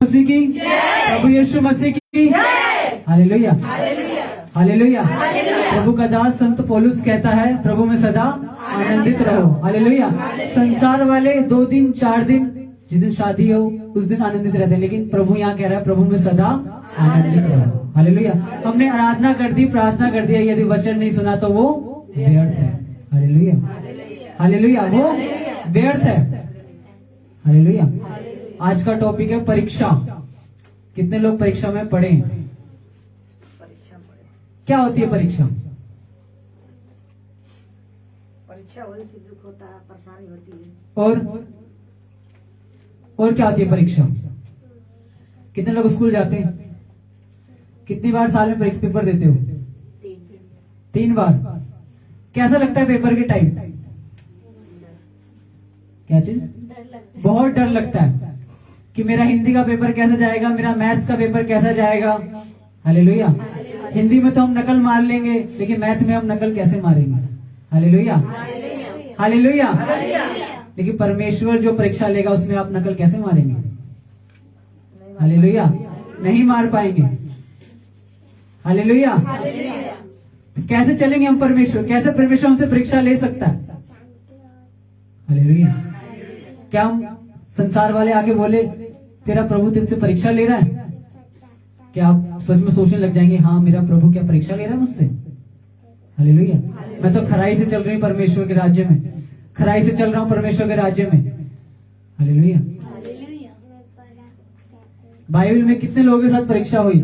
मसीह की, प्रभु यीशु मसीह की। Hallelujah, hallelujah. प्रभु का दास संत पौलुस कहता है, प्रभु में सदा आनंदित रहो। हालेलुया। संसार वाले 2 दिन 4 दिन, जिस दिन शादी हो उस दिन आनंदित रहते हैं, लेकिन प्रभु यहाँ कह रहा है प्रभु में सदा आनंदित रहो। हालेलुया। हमने आराधना कर दी, प्रार्थना कर दिया, यदि वचन नहीं सुना तो वो व्यर्थ है। हालेलुया, हालेलुया, वो व्यर्थ है। हालेलुया। आज का टॉपिक है परीक्षा। कितने लोग परीक्षा में पढ़े? क्या होती है परीक्षा? परीक्षा होती है, दुख होता है, परेशानी होती है। और क्या होती है परीक्षा? कितने लोग स्कूल जाते हैं? कितनी बार साल में परीक्षा पेपर देते हो? 3 बार। कैसा लगता है पेपर के टाइम? क्या चीज? बहुत डर लगता है कि मेरा हिंदी का पेपर कैसा जाएगा, मेरा मैथ्स का पेपर कैसा जाएगा। हालेलुया। हिंदी में तो हम नकल मार लेंगे, लेकिन मैथ में हम नकल कैसे मारेंगे? Hallelujah, hallelujah. लेकिन परमेश्वर जो परीक्षा लेगा उसमें आप नकल कैसे मारेंगे? हालेलुया, नहीं मार पाएंगे। हालेलुया। कैसे चलेंगे हम परमेश्वर? कैसे परमेश्वर हमसे परीक्षा ले सकता है? हालेलुया। क्या हम संसार वाले आके बोले तेरा प्रभु तुझसे परीक्षा ले रहा है, क्या आप सच में सोचने लग जाएंगे, हाँ मेरा प्रभु क्या परीक्षा ले रहा है मुझसे? हालेलुया। मैं तो खराई से चल रही हूँ परमेश्वर के राज्य में, खराई से चल रहा हूँ परमेश्वर के राज्य में। हालेलुया। बाइबल में कितने लोगों के साथ परीक्षा हुई?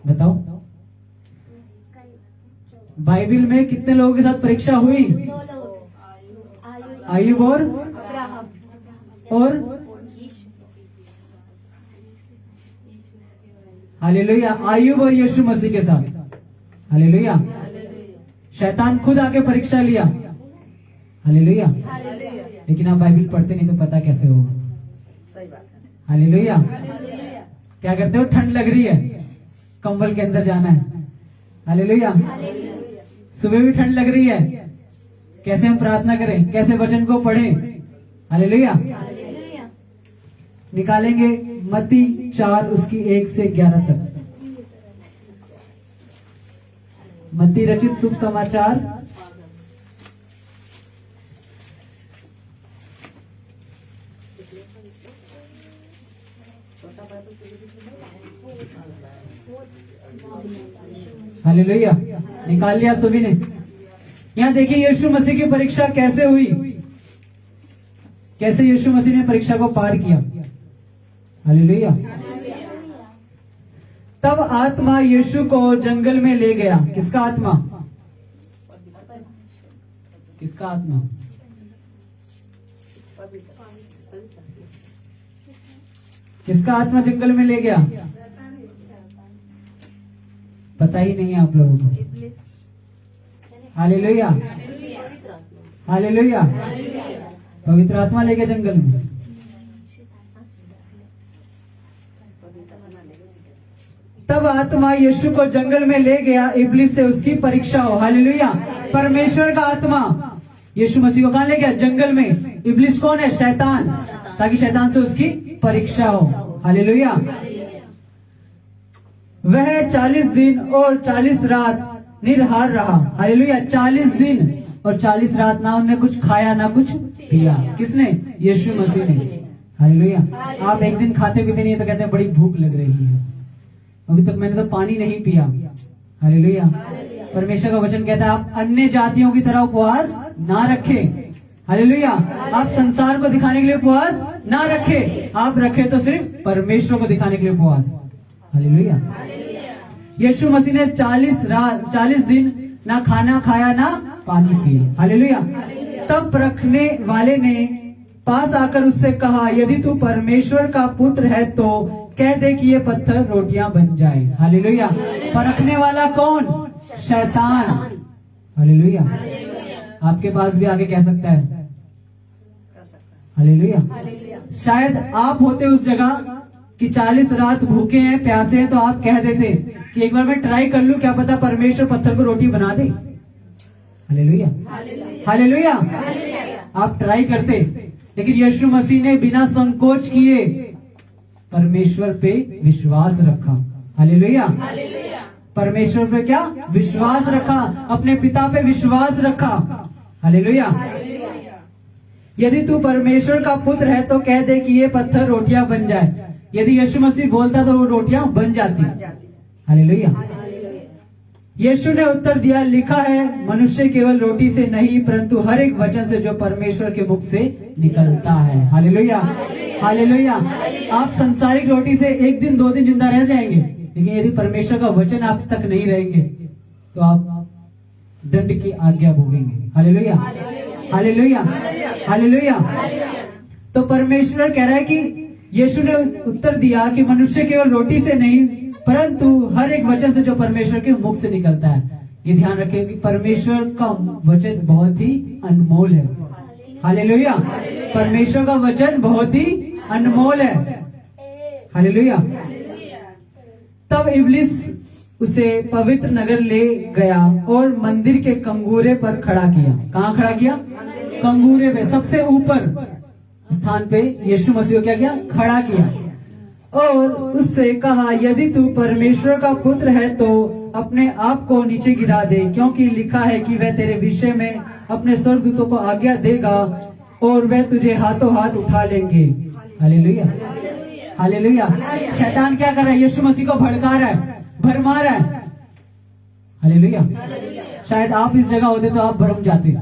बताओ। बाइबल में कितने लोगों के साथ परीक्षा हुई? आयुब और हालेलुया, आयुब और यीशु मसीह के साथ। हालेलुया। शैतान खुद आके परीक्षा लिया। हालेलुया। लेकिन आप बाइबल पढ़ते नहीं तो पता कैसे होगा? सही बात है। हालेलुया। क्या करते हो? ठंड लग रही है, कंबल के अंदर जाना है। हालेलुया। सुबह भी ठंड लग रही है, कैसे हम प्रार्थना करें, कैसे वचन को पढ़ें? हालेलुया। निकालेंगे मत्ती 4 उसकी 1 से 11 तक। मत्ती रचित शुभ समाचार हालेलुया। निकाल लिया आप सभी ने? यहाँ देखिए यीशु मसीह की परीक्षा कैसे हुई, कैसे यीशु मसीह ने परीक्षा को पार किया। हालेलुया। तब आत्मा यीशु को जंगल में ले गया। किसका आत्मा? किसका आत्मा? किसका आत्मा जंगल में ले गया? पता ही नहीं है आप लोगों को। Hallelujah, hallelujah. पवित्र आत्मा ले गया जंगल में। तब आत्मा यीशु को जंगल में ले गया, इब्लिस से उसकी परीक्षा हो। हालेलुया। परमेश्वर का आत्मा यीशु मसीह को कहां ले गया? जंगल में। इब्लिस कौन है? शैतान, ताकि शैतान से उसकी परीक्षा हो। हालेलुया। वह 40 दिन और 40 रात निराहार रहा। हालेलुया। 40 दिन और 40 रात ना उन्होंने कुछ खाया ना कुछ पिया। किसने? यीशु मसीह ने। हालेलुया। आप एक दिन खाते पीते नहीं तो कहते हैं बड़ी भूख लग रही है, अभी तक मैंने तो पानी नहीं पिया। हालेलुया। परमेश्वर का वचन कहता है आप अन्य जातियों की तरह उपवास ना रखें। हालेलुया। आप संसार को दिखाने के लिए उपवास ना रखें, आप रखें तो सिर्फ परमेश्वर को दिखाने के लिए उपवास। हालेलुया। यीशु मसीह ने 40 दिन ना खाना खाया ना पानी पिया। हालेलुया। तब परखने वाले ने पास आकर उससे कहा, यदि तू परमेश्वर का पुत्र है तो कह दे कि ये पत्थर रोटियां बन जाए। हालेलुया। परखने वाला कौन? शैतान। हालेलुया। आपके पास भी आके कह सकता है। हालेलुया। शायद आप होते उस जगह कि 40 रात भूखे हैं, प्यासे हैं, तो आप कह देते कि एक बार मैं ट्राई कर लूं, क्या पता परमेश्वर पत्थर को रोटी बना दे। Hallelujah, hallelujah. आप ट्राई करते, लेकिन यीशु मसीह ने बिना संकोच किए परमेश्वर पे विश्वास रखा। हालेलुया। परमेश्वर पे क्या विश्वास रखा, अपने पिता पे विश्वास रखा। हालेलुया। यदि तू परमेश्वर का पुत्र है तो कह दे कि ये पत्थर रोटियां बन जाए। यदि यीशु मसीह बोलता तो वो रोटियां बन जाती। हालेलुया। यीशु ने उत्तर दिया, लिखा है मनुष्य केवल रोटी से नहीं परंतु हर एक वचन से जो परमेश्वर के मुख से निकलता है। हालेलुया। हालेलुया। आप संसारिक रोटी से एक दिन 2 दिन जिंदा रह जाएंगे, लेकिन यदि परमेश्वर का वचन आप तक नहीं रहेंगे तो आप दंड की आज्ञा भोगेंगे। हालेलुया। हालेलुया। हालेलुया। तो परमेश्वर कह रहा है कि यीशु ने उत्तर दिया कि मनुष्य केवल रोटी से नहीं परंतु हर एक वचन से जो परमेश्वर के मुख से निकलता है। ये ध्यान रखें कि परमेश्वर का वचन बहुत ही अनमोल है। हालेलुया। परमेश्वर का वचन बहुत ही अनमोल है। हालेलुया। तब इब्लिस उसे पवित्र नगर ले गया और मंदिर के कंगूरे पर खड़ा किया। कहाँ खड़ा किया? कंगूरे पे, सबसे ऊपर स्थान पे यीशु मसीह को क्या किया? खड़ा किया और उससे कहा, यदि तू परमेश्वर का पुत्र है तो अपने आप को नीचे गिरा दे, क्योंकि लिखा है कि वह तेरे विषय में अपने स्वर्गदूतों को आज्ञा देगा और वह तुझे हाथों हाथ उठा लेंगे। हालेलुया। हालेलुया। शैतान क्या कर रहा है? यीशु मसीह को भड़का रहा है, भरमा रहा है। हालेलुया। शायद आप इस जगह होते तो आप भ्रम जाते,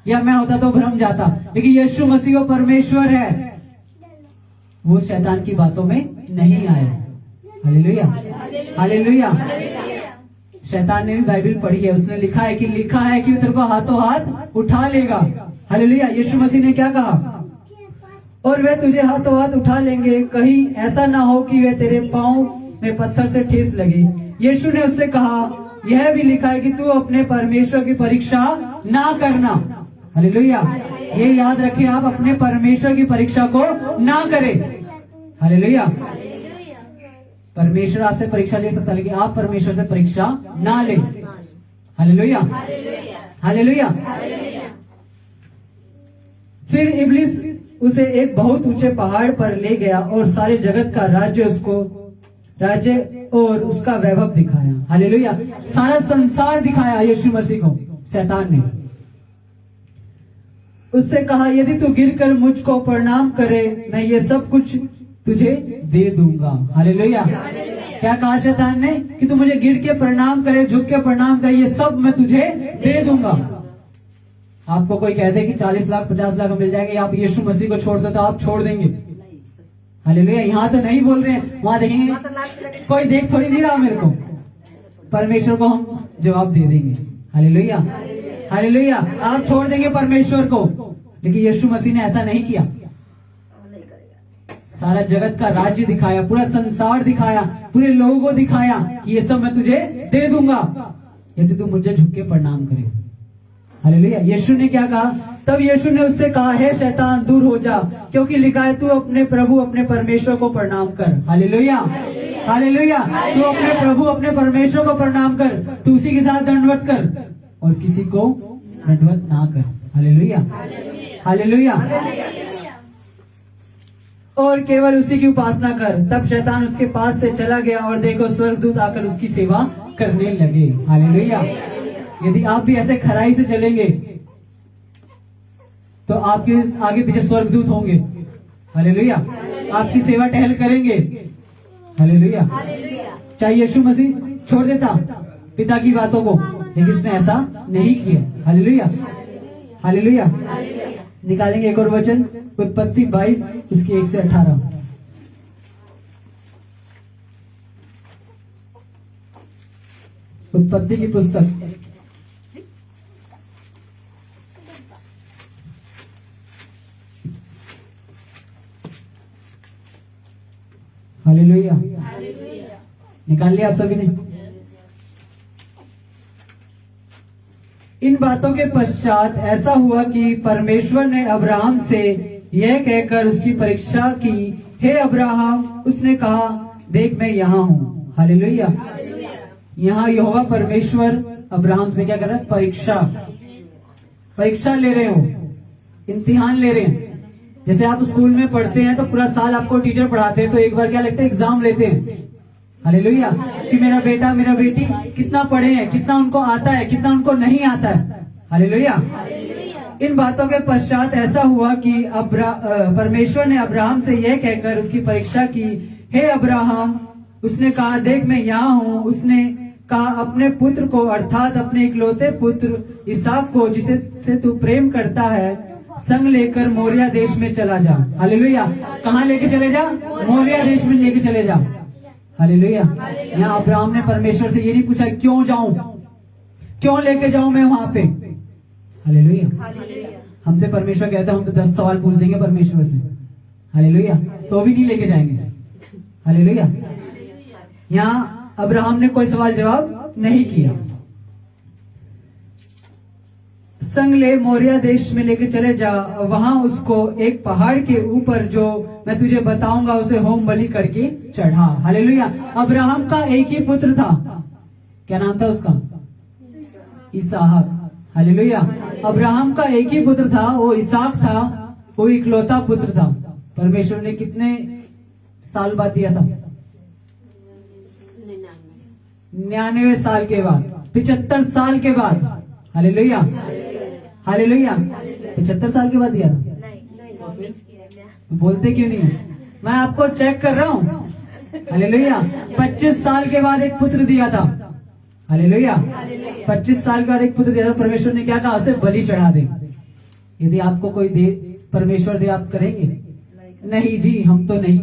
या मैं होता तो भ्रम जाता, लेकिन यीशु मसीह वो परमेश्वर है, वो शैतान की बातों में नहीं आए। हालेलुया। हालेलुया। शैतान ने भी बाइबल पढ़ी है, उसने लिखा है कि तेरे को हाथों हाथ उठा लेगा। हालेलुया। यीशु मसीह ने क्या कहा? और वे तुझे हाथों हाथ उठा लेंगे, कहीं ऐसा ना हो कि वे तेरे पांव में पत्थर से ठेस लगे। यीशु ने उससे कहा, यह भी लिखा है कि तू अपने परमेश्वर की परीक्षा ना करना। हालेलुया। ये याद रखिए, आप अपने परमेश्वर की परीक्षा को ना करें। हालेलुया। परमेश्वर आपसे परीक्षा ले सकता है, लेकिन आप परमेश्वर से परीक्षा ना लें। हालेलुया। हालेलुया। फिर इब्लिस उसे एक बहुत ऊंचे पहाड़ पर ले गया और सारे जगत का राज्य और उसका वैभव दिखाया। हालेलुया। सारा संसार दिखाया यीशु मसीह को शैतान ने। उससे कहा, यदि तू गिरकर मुझको प्रणाम करे, मैं ये सब कुछ तुझे दे दूंगा। हालेलुया। क्या कहा शैतान ने? कि तू मुझे गिर के प्रणाम करे, झुक के प्रणाम करे, ये सब मैं तुझे दे दूंगा। आपको कोई कहते कि 40 लाख 50 लाख मिल जाएंगे, आप यीशु मसीह को छोड़ दो तो आप छोड़ देंगे? हालेलुया। यहाँ तो नहीं बोल रहे हैं, वहां देखेंगे कोई देख थोड़ी नहीं रहा मेरे को, परमेश्वर को हम जवाब दे देंगे। हालेलुया। हालेलुया। आप छोड़ देंगे परमेश्वर को, लेकिन यीशु मसीह ने ऐसा नहीं किया। सारा जगत का राज्य दिखाया, पूरा संसार दिखाया, पूरे लोगों को दिखाया कि ये सब मैं तुझे दे दूंगा यदि तू मुझे झुक के प्रणाम करे। हालेलुया। यीशु ने क्या कहा? तब यीशु ने उससे कहा, हे शैतान दूर हो जा, क्योंकि लिखा है तू अपने प्रभु अपने परमेश्वर को प्रणाम कर। हालेलुया। हालेलुया। तू अपने प्रभु अपने परमेश्वर को प्रणाम कर, तू उसी के साथ दंडवत कर और किसी को दंडवत ना कर। हालेलुया। हालेलुया। और केवल उसी की उपासना कर। तब शैतान उसके पास से चला गया और देखो स्वर्गदूत आकर उसकी सेवा करने लगे। हालेलुया। यदि आप भी ऐसे खराई से चलेंगे तो आपके आगे पीछे स्वर्गदूत होंगे। हालेलुया। आपकी सेवा टहल करेंगे। हालेलुया। चाहे यीशु मसीह छोड़ देता पिता की बातों को, लेकिन उसने ऐसा नहीं किया। हालेलुया। हालेलुया। निकालेंगे एक और वचन, उत्पत्ति 22 उसके 1 से 18। उत्पत्ति की पुस्तक हालेलुया। निकाल लिया आप सभी ने? इन बातों के पश्चात ऐसा हुआ कि परमेश्वर ने अब्राहम से यह कहकर उसकी परीक्षा की, हे अब्राहम, उसने कहा, देख मैं यहाँ हूँ। हालेलुया। यहाँ यहोवा परमेश्वर अब्राहम से क्या कर रहा है? परीक्षा ले रहे हो, इम्तिहान ले रहे हैं जैसे आप स्कूल में पढ़ते हैं तो पूरा साल आपको टीचर पढ़ाते हैं, तो एक बार क्या लगता है, एग्जाम लेते हैं। हालेलुया, कि मेरा बेटा मेरा बेटी कितना पढ़े हैं, कितना उनको आता है, कितना उनको नहीं आता है। हालेलुया। इन बातों के पश्चात ऐसा हुआ कि परमेश्वर ने अब्राहम से यह कहकर उसकी परीक्षा की, हे अब्राहम। उसने कहा, देख मैं यहाँ हूँ। उसने कहा, अपने पुत्र को अर्थात अपने इकलौते पुत्र इसहाक को जिसे से तू प्रेम करता है संग लेकर मोरिया देश में चला जा। हालेलुया। कहाँ लेके चले जा? मोरिया देश में लेके चले जा। हालेलुया। यहाँ अब्राहम ने परमेश्वर से ये नहीं पूछा क्यों जाऊं, क्यों लेके जाऊं मैं वहां पे। हालेलुया। हमसे परमेश्वर कहता है हम तो 10 सवाल पूछ देंगे परमेश्वर से। हालेलुया। तो भी नहीं लेके जाएंगे। हालेलुया। यहाँ अब्राहम ने कोई सवाल जवाब नहीं किया। संग ले मोरिया देश में लेके चले जा, वहां उसको एक पहाड़ के ऊपर जो मैं तुझे बताऊंगा उसे होम बलि करके चढ़ा। हालेलुया। अब्राहम का एक ही पुत्र था, क्या नाम था उसका? इसहाक। हालेलुया। अब्राहम का एक ही पुत्र था, वो इसहाक था, वो इकलौता पुत्र था। परमेश्वर ने कितने साल बाद दिया था? 99 साल के बाद, 75 साल के बाद। हालेलुया। हालेलुया। 75 साल के बाद दिया था। बोलते क्यों नहीं? मैं आपको चेक कर रहा हूँ। हालेलुया। 25 साल के बाद एक पुत्र दिया था। हालेलुया। 25 साल के बाद एक पुत्र दिया था। परमेश्वर ने क्या कहा? उसे बलि चढ़ा दे। यदि आपको कोई दे, परमेश्वर दे, आप करेंगे? नहीं जी, हम तो नहीं।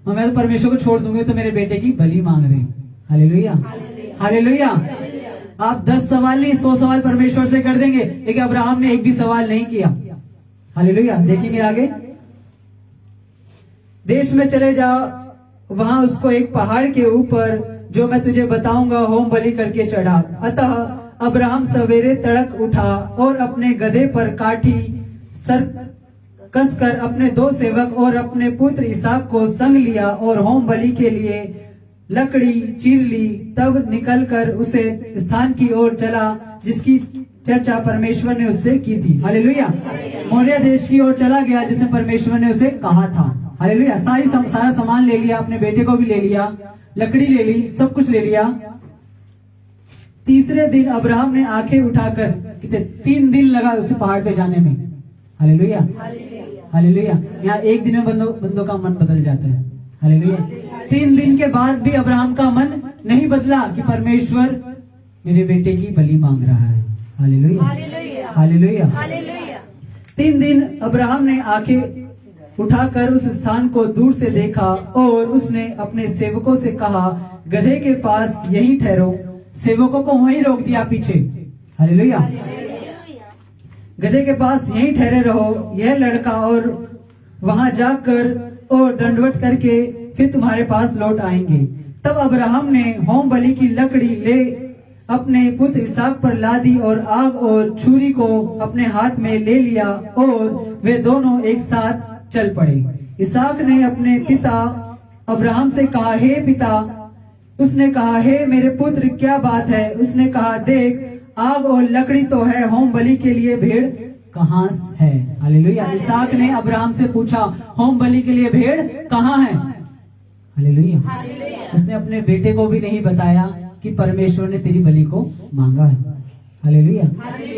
मैं तो परमेश्वर को छोड़ दूंगे, तो मेरे बेटे की बलि मांग रहे हैं। हालेलुया। हालेलुया। आप 10 सवाल नहीं 100 सवाल परमेश्वर से कर देंगे, लेकिन अब्राहम ने एक भी सवाल नहीं किया। हालेलुया। देखेंगे आगे। देश में चले जा, वहां उसको एक पहाड़ के ऊपर जो मैं तुझे बताऊंगा होम बलि करके चढ़ा। अतः अब्राहम सवेरे तड़क उठा और अपने गधे पर काठी सर कसकर अपने 2 सेवक और अपने पुत्र इसहाक को संग लिया और होम बलि के लिए लकड़ी चीर ली। तब निकलकर उसे स्थान की ओर चला जिसकी चर्चा परमेश्वर ने उससे की थी। हालेलुया। मोरिया देश की ओर चला गया जिसमें परमेश्वर ने उसे कहा था। हालेलुया। सारा सामान ले लिया, अपने बेटे को भी ले लिया, लकड़ी ले ली, सब कुछ ले लिया। तीसरे दिन अब्राहम ने आंखें उठाकर, कितने 3 दिन लगा उसे पहाड़ पे जाने में। हालेलुया। हालेलुया। यहाँ एक दिन में बंदों का मन बदल जाता है। हालेलुया। 3 दिन के बाद भी अब्राहम का मन नहीं बदला कि परमेश्वर मेरे बेटे की बलि मांग रहा है। हालेलुया। हालेलुया। 3 दिन अब्राहम ने आंखें उठाकर उस स्थान को दूर से देखा और उसने अपने सेवकों से कहा, गधे के पास यहीं ठहरो। सेवकों को वहीं रोक दिया पीछे। हालेलुया। गधे के पास यहीं ठहरे रहो, यह लड़का और वहां जाकर और दंडवत करके फिर तुम्हारे पास लौट आएंगे। तब अब्राहम ने होम बलि की लकड़ी ले अपने पुत्र इसहाक पर ला दी और आग और छुरी को अपने हाथ में ले लिया और वे दोनों एक साथ चल पड़े। इसहाक ने अपने पिता अब्राहम से कहा, हे पिता। उसने कहा, हे मेरे पुत्र, क्या बात है? उसने कहा, देख आग और लकड़ी तो है, होम बलि के लिए भेड़ कहाँ है? हालेलुया। इसहाक ने अब्राहम से पूछा, होम बलि के लिए भेड़ कहाँ है? हालेलुया। उसने अपने बेटे को भी नहीं बताया कि परमेश्वर ने तेरी बलि को मांगा है। हालेलुया।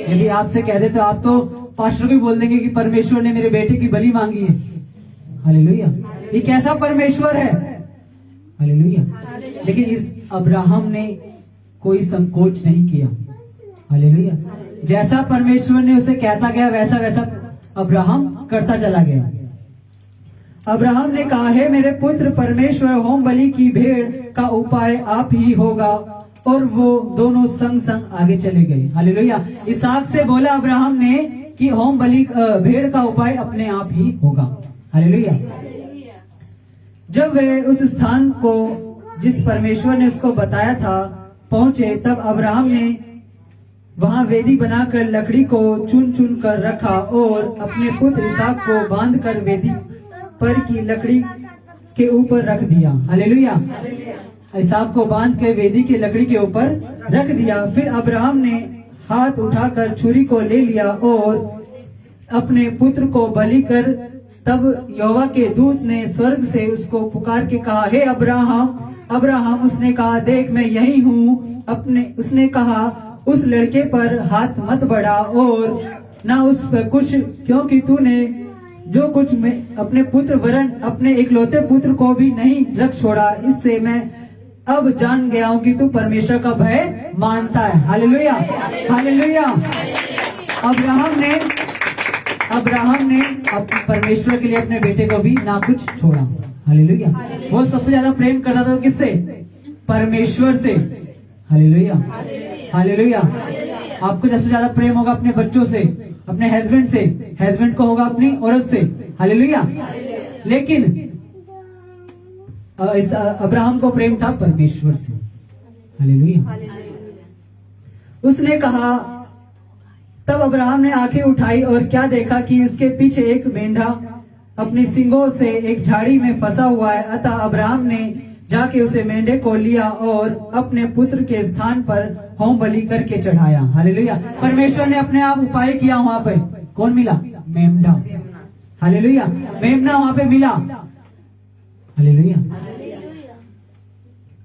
यदि आपसे कह दे तो आप तो पास्टर को भी बोल देंगे कि परमेश्वर ने मेरे बेटे की बलि मांगी है। हालेलुया। ये कैसा परमेश्वर है? हालेलुया। लेकिन इस अब्राहम ने कोई संकोच नहीं किया। हालेलुया। जैसा परमेश्वर ने उसे कहता गया वैसा वैसा अब्राहम करता चला गया। अब्राहम ने कहा, हे मेरे पुत्र, परमेश्वर होम बलि की भेड़ का उपाय आप ही होगा। और वो दोनों संग संग आगे चले गए। हालेलुया। इसहाक से बोला अब्राहम ने कि होम बलि भेड़ का उपाय अपने आप ही होगा। हालेलुया। जब वे उस स्थान को जिस परमेश्वर ने उसको बताया था पहुंचे, तब अब्राहम ने वहां वेदी बनाकर लकड़ी को चुन चुन कर रखा और अपने पुत्र इसहाक को बांधकर वेदी पर की लकड़ी के ऊपर रख दिया। हालेलुया। इसहाक को बांध के वेदी की लकड़ी के ऊपर रख दिया। फिर अब्राहम ने हाथ उठाकर छुरी को ले लिया और अपने पुत्र को बलि कर तब यहोवा के दूत ने स्वर्ग से उसको पुकार के कहा, हे अब्राहम अब्राहम। उसने कहा, देख मैं यही हूँ। उसने कहा, उस लड़के पर हाथ मत बढ़ा और ना उस पर कुछ, क्योंकि तूने जो कुछ में अपने पुत्र वरन अपने इकलौते पुत्र को भी नहीं रख छोड़ा। इससे मैं अब जान गया हूँ कि तू परमेश्वर का भय मानता है। Hallelujah hallelujah. अब्राहम ने परमेश्वर के लिए अपने बेटे को भी ना कुछ छोड़ा। हालेलुया। वो सबसे ज्यादा प्रेम करता था किससे? परमेश्वर से। Hallelujah hallelujah. आपको सबसे ज्यादा प्रेम होगा अपने बच्चों से, अपने हस्बैंड से, हस्बैंड को होगा अपनी औरत से। हालेलुया। लेकिन इस अब्राहम को प्रेम था परमेश्वर से। हालेलुया। उसने कहा, तब अब्राहम ने आंखें उठाई और क्या देखा कि उसके पीछे एक मेंढा अपनी सींगों से एक झाड़ी में फंसा हुआ है। अतः अब्राहम ने जाके उसे मेंढे को लिया और अपने पुत्र के स्थान पर होम बलि करके चढ़ाया। हालेलुया। परमेश्वर ने अपने आप उपाय किया। वहां पे कौन मिला? मेमना। हालेलुया। मेमना वहां पे मिला। हालेलुया।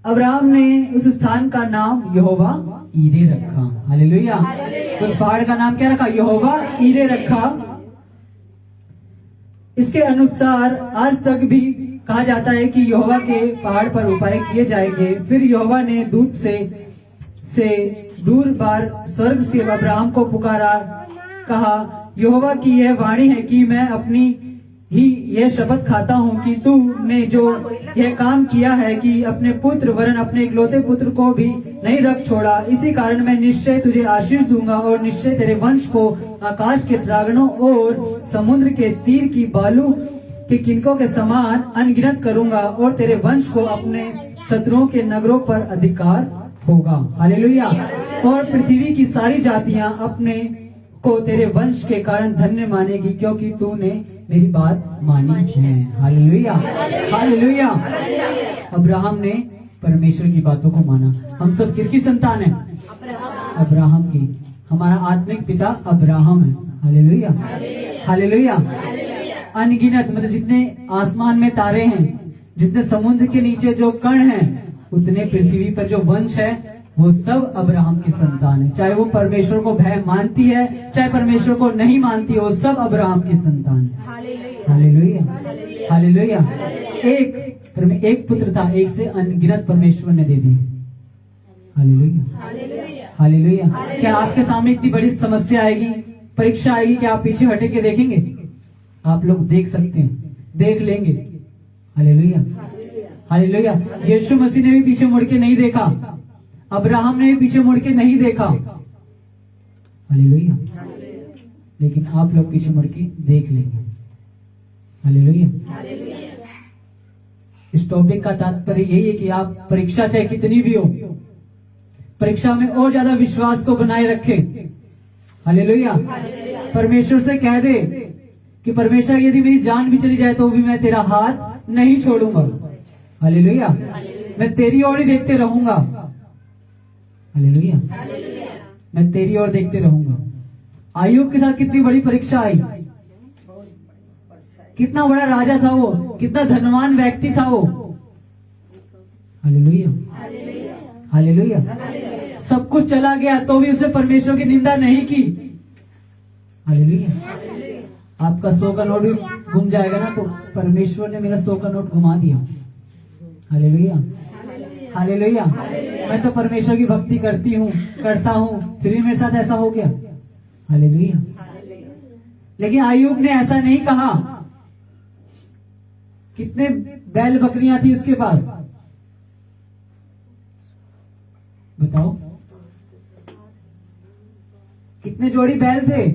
अब्राहम ने उस स्थान का नाम यहोवा ईरे रखा। हालेलुया। उस पहाड़ का नाम क्या रखा? यहोवा ईरे रखा। इसके अनुसार आज तक भी कहा जाता है कि यहोवा के पहाड़ पर उपाय किए जाएंगे। फिर यहोवा ने दूत से दूर बार स्वर्ग से अब्राहम को पुकारा, कहा, यहोवा की यह वाणी है कि मैं अपनी ही यह शपथ खाता हूँ कि तूने जो यह काम किया है कि अपने पुत्र वरन अपने इकलौते पुत्र को भी नहीं रख छोड़ा, इसी कारण मैं निश्चय तुझे आशीष दूंगा और निश्चय तेरे वंश को आकाश के ड्रागनों और समुद्र के तीर की बालू के किनकों के समान अनगिनत करूंगा और तेरे वंश को अपने शत्रुओं के नगरों पर अधिकार होगा। हालेलुया। और पृथ्वी की सारी जातियां अपने को तेरे वंश के कारण धन्य मानेगी, क्योंकि तूने मेरी बात मानी है। Hallelujah hallelujah. अब्राहम ने परमेश्वर की बातों को माना। हम सब किसकी संतान है? अब्राहम की। हमारा आत्मिक पिता अब्राहम है। Hallelujah hallelujah. अनगिनत, मतलब जितने आसमान में तारे हैं, जितने समुद्र के नीचे जो कण हैं, उतने पृथ्वी पर जो वंश है वो सब अब्राहम की संतान है। चाहे वो परमेश्वर को भय मानती है, चाहे परमेश्वर को नहीं मानती है, वो सब अब्राहम की संतान है। Hallelujah hallelujah. एक पुत्र था, एक से अनगिनत परमेश्वर ने दे दी। Hallelujah hallelujah. क्या आपके सामने इतनी बड़ी समस्या आएगी, परीक्षा आएगी, क्या आप पीछे हटे के देखेंगे? आप लोग देख सकते हैं, देख लेंगे। Hallelujah hallelujah. यीशु मसीह ने भी पीछे मुड़ के नहीं देखा, अब्राहम ने भी पीछे मुड़ के नहीं देखा। हालेलुया। लेकिन आप लोग पीछे मुड़ के देख लेंगे। हालेलुया। इस टॉपिक का तात्पर्य यही है कि आप परीक्षा चाहे कितनी भी हो, परीक्षा में और ज्यादा विश्वास को बनाए रखें। हालेलुया। परमेश्वर से कह दे कि परमेश्वर यदि मेरी जान भी चली जाए तो भी मैं तेरा हाथ नहीं छोड़ूंगा। हालेलुया। मैं तेरी ओर ही देखते रहूंगा। हालेलुया। मैं तेरी ओर देखते रहूंगा। आयुब के साथ कितनी बड़ी परीक्षा आई, कितना बड़ा राजा था वो, कितना धनवान व्यक्ति था वो। Hallelujah hallelujah. सब कुछ चला गया तो भी उसने परमेश्वर की निंदा नहीं की। हालेलुया। आपका 100 का नोट भी घूम जाएगा ना तो परमेश्वर ने मेरा 100 का नोट घुमा दिया। Hallelujah hallelujah. मैं तो परमेश्वर की भक्ति करता हूँ, फिर भी मेरे साथ ऐसा हो गया। हालेलुया। लेकिन आयुब ने ऐसा नहीं कहा। कितने बैल बकरियां थी उसके पास, बताओ? कितने जोड़ी बैल थे?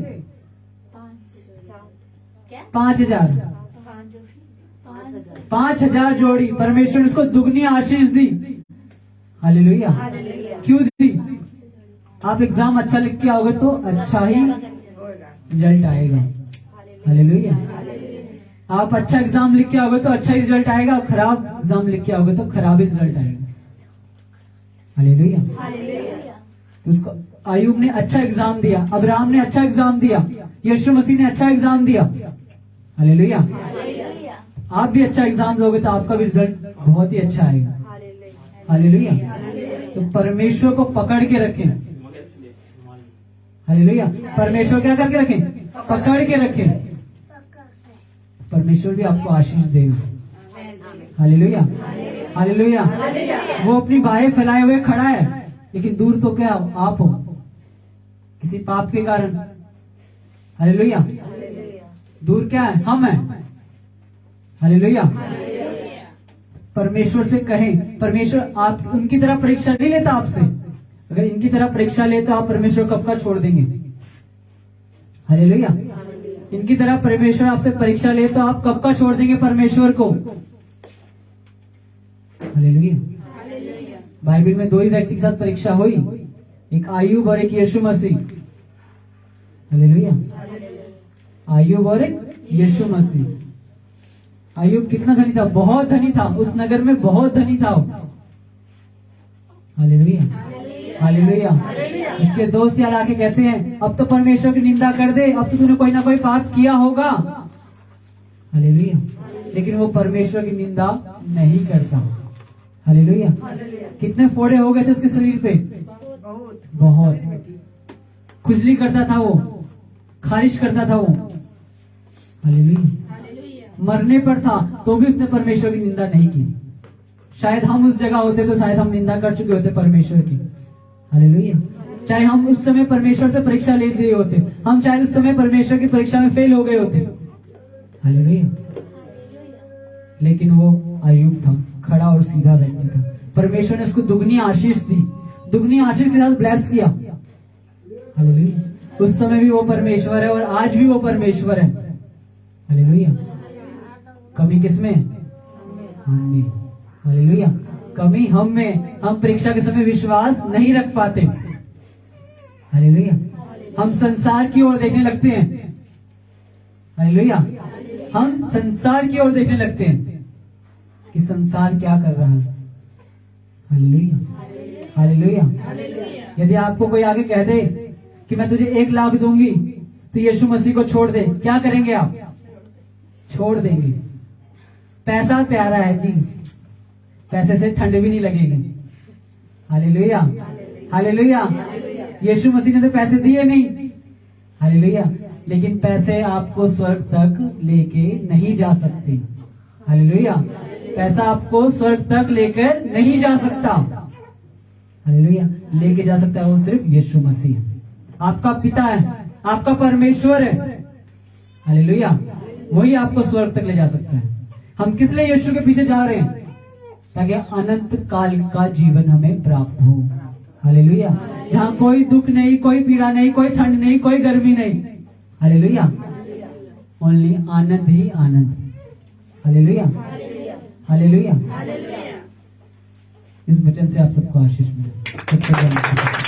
5000। 5000 जोड़ी। परमेश्वर ने उसको दुगनी आशीष दी। हालेलुया। क्यों दी? आप एग्जाम अच्छा लिख के आओगे तो अच्छा ही रिजल्ट आएगा। हालेलुया। आप अच्छा एग्जाम लिख के आओगे तो अच्छा रिजल्ट आएगा, खराब एग्जाम लिख के आओगे तो खराब ही रिजल्ट आएगा। हालेलुया। तो उसको आयुब ने अच्छा एग्जाम दिया, अब्राहम ने अच्छा एग्जाम दिया, यीशु मसीह ने अच्छा एग्जाम दिया। हालेलुया। आप भी अच्छा एग्जाम दोगे तो आपका भी रिजल्ट बहुत ही अच्छा आएगा। हालेलुया। तो परमेश्वर को पकड़ के रखें। हालेलुया। परमेश्वर क्या करके रखें? पकड़ के रखें। परमेश्वर भी आपको आशीष देगा। हालेलुया। हालेलुया। वो अपनी बाहें फैलाए हुए खड़ा है, लेकिन दूर तो क्या आप हो, किसी पाप के कारण। हालेलुया। दूर क्या है? हम हैं। हालेलुया। परमेश्वर से कहें, परमेश्वर आप उनकी तरह परीक्षा नहीं लेता आपसे। अगर इनकी तरह परीक्षा ले तो आप परमेश्वर कब का छोड़ देंगे। हालेलुया। इनकी तरह परमेश्वर आपसे परीक्षा ले तो आप कब का छोड़ देंगे परमेश्वर को। हालेलुया। बाइबल में 2 ही व्यक्ति के साथ परीक्षा हुई, एक आयुब और एक यीशु मसीह। हालेलुया। आयुब और एक यीशु मसीह। आयुब कितना धनी था? बहुत धनी था, उस नगर में बहुत धनी था। हालेलुया। हालेलुया। उसके दोस्त यार आके कहते हैं, अब तो परमेश्वर की निंदा कर दे, अब तो तूने कोई ना कोई पाप किया होगा। हालेलुया। लेकिन वो परमेश्वर की निंदा नहीं करता। हालेलुया। कितने फोड़े हो गए थे उसके शरीर पे? बहुत। खुजली करता था वो, खारिश करता था वो। हालेलुया। मरने पर था तो भी उसने परमेश्वर की निंदा नहीं की। शायद हम उस जगह होते तो शायद हम निंदा कर चुके होते परमेश्वर की। हालेलुया। चाहे हम उस समय परमेश्वर से परीक्षा ले लिए होते, हम शायद उस समय परमेश्वर की परीक्षा में फेल हो गए होते। हालेलुया। लेकिन वो आयुब था, खड़ा और सीधा व्यक्ति था। परमेश्वर ने उसको दुगनी आशीष दी, दुगनी आशीष के साथ ब्लेस किया। हालेलुया। उस समय भी वो परमेश्वर है और आज भी वो परमेश्वर है। हालेलुया। कमी किसमें? हम में। हालेलुया। कमी हम में। हम परीक्षा के समय विश्वास नहीं रख पाते। हालेलुया। हम संसार की ओर देखने लगते हैं। हालेलुया। हम संसार की ओर देखने लगते हैं कि संसार क्या कर रहा है। हालेलुया। हालेलुया। यदि आपको कोई आगे कह दे कि मैं तुझे 1 लाख दूंगी तो यीशु मसीह को छोड़ दे, क्या करेंगे आप? छोड़ देंगे। पैसा प्यारा है जी, पैसे से ठंड भी नहीं लगेगी। हालेलुया। हालेलुया। यीशु मसीह ने तो पैसे दिए नहीं। हालेलुया। लेकिन पैसे आपको स्वर्ग तक लेके नहीं जा सकते। हालेलुया। पैसा आपको स्वर्ग तक लेकर नहीं जा सकता। हालेलुया। लेके जा सकता है वो सिर्फ यीशु मसीह। आपका पिता है, आपका परमेश्वर है। हालेलुया। वही आपको स्वर्ग तक ले जा सकता है। हम किस लिए यीशु के पीछे जा रहे हैं? ताकि अनंत काल का जीवन हमें प्राप्त हो। हालेलुया। जहाँ कोई दुख नहीं, कोई पीड़ा नहीं, कोई ठंड नहीं, कोई गर्मी नहीं। हालेलुया। ओनली आनंद ही आनंद। हालेलुया। हालेलुया। इस वचन से आप सबको आशीष मिले।